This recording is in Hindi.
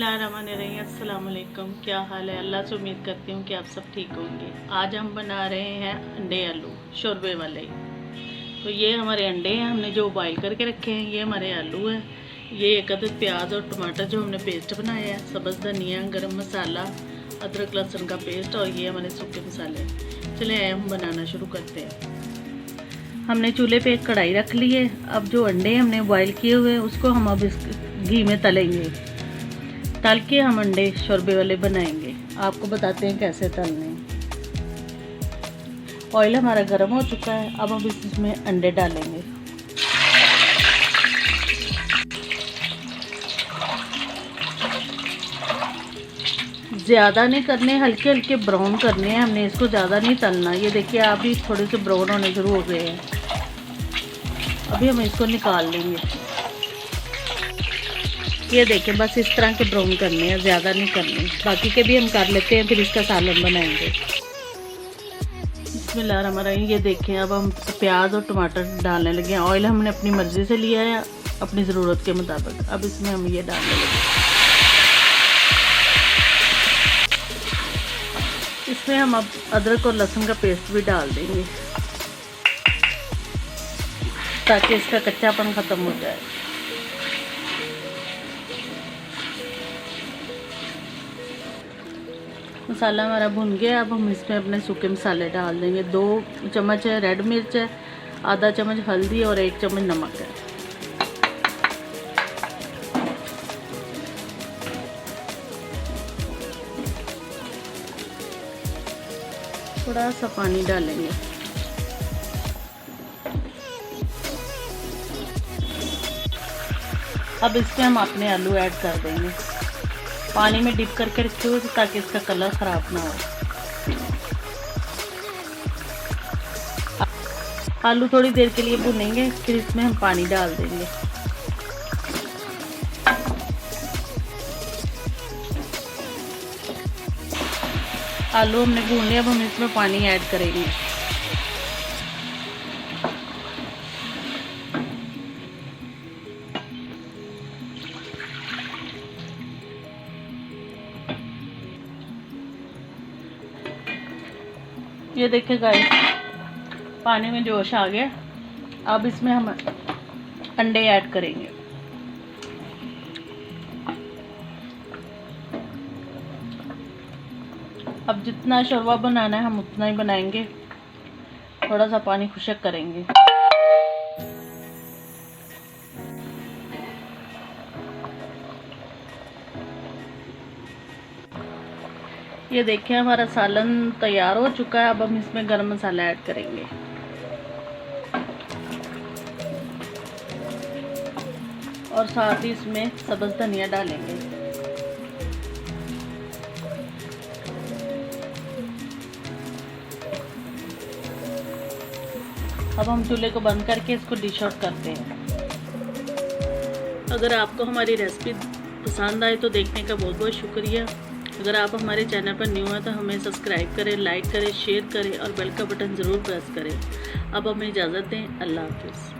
बिस्मिल्लाहिर्रहमानिर्रहीम। अस्सलाम वालेकुम। क्या हाल है? अल्लाह से उम्मीद करती हूँ कि आप सब ठीक होंगे। आज हम बना रहे हैं अंडे आलू शोरबे वाले। तो ये हमारे अंडे हैं, हमने जो बॉईल करके रखे हैं। ये हमारे आलू है। ये एक अदद प्याज और टमाटर जो हमने पेस्ट बनाया है, सब्ज़ धनिया, गरम मसाला, अदरक लहसुन का पेस्ट और ये हमारे सूखे मसाले। चले हम बनाना शुरू करते हैं। हमने चूल्हे पे एक कढ़ाई रख ली है। अब जो अंडे हमने बॉईल किए हुए हैं उसको हम अब इस घी में तलेंगे। तल के हम अंडे शोरबे वाले बनाएंगे। आपको बताते हैं कैसे तलने हैं। ऑयल हमारा गर्म हो चुका है। अब हम इसमें अंडे डालेंगे। ज़्यादा नहीं करने, हल्के हल्के ब्राउन करने हैं हमने इसको, ज़्यादा नहीं तलना। ये देखिए आप भी थोड़े से ब्राउन होने शुरू हो गए हैं। अभी हम इसको निकाल लेंगे। ये देखिए बस इस तरह के ब्राउन करने हैं, ज़्यादा नहीं करने। बाकी के भी हम कर लेते हैं, फिर इसका सालन बनाएंगे। बिस्मिल्लाहिर्रहमानिर्रहीम। ये देखें अब हम प्याज और टमाटर डालने लगे हैं। ऑयल हमने अपनी मर्ज़ी से लिया है, अपनी ज़रूरत के मुताबिक। अब इसमें हम ये डालने लगे। इसमें हम अब अदरक और लहसुन का पेस्ट भी डाल देंगे ताकि इसका कच्चापन ख़त्म हो जाए। मसाला हमारा भुन गया। अब हम इसमें अपने सूखे मसाले डाल देंगे। 2 चम्मच है रेड मिर्च है, आधा चम्मच हल्दी और 1 चम्मच नमक है। थोड़ा सा पानी डालेंगे। अब इसमें हम अपने आलू ऐड कर देंगे। पानी में डिप करके रखे हुए ताकि इसका कलर ख़राब ना हो। आलू थोड़ी देर के लिए भुनेंगे, फिर इसमें हम पानी डाल देंगे। आलू हमने भून लिया। अब हम इसमें पानी ऐड करेंगे। ये देखिए गाइस, पानी में जोश आ गया। अब इसमें हम अंडे ऐड करेंगे। अब जितना शोरबा बनाना है हम उतना ही बनाएंगे। थोड़ा सा पानी खुशक करेंगे। ये देखिए हमारा सालन तैयार हो चुका है। अब हम इसमें गरम मसाला ऐड करेंगे। और साथ ही इसमें सब्ज़ धनिया डालेंगे। अब हम चूल्हे को बंद करके इसको डिश आउट करते हैं। अगर आपको हमारी रेसिपी पसंद आए तो देखने का बहुत बहुत शुक्रिया। अगर आप हमारे चैनल पर न्यू हैं तो हमें सब्सक्राइब करें, लाइक करें, शेयर करें और बेल का बटन ज़रूर प्रेस करें। अब हमें इजाज़त दें। अल्लाह हाफ़िज़।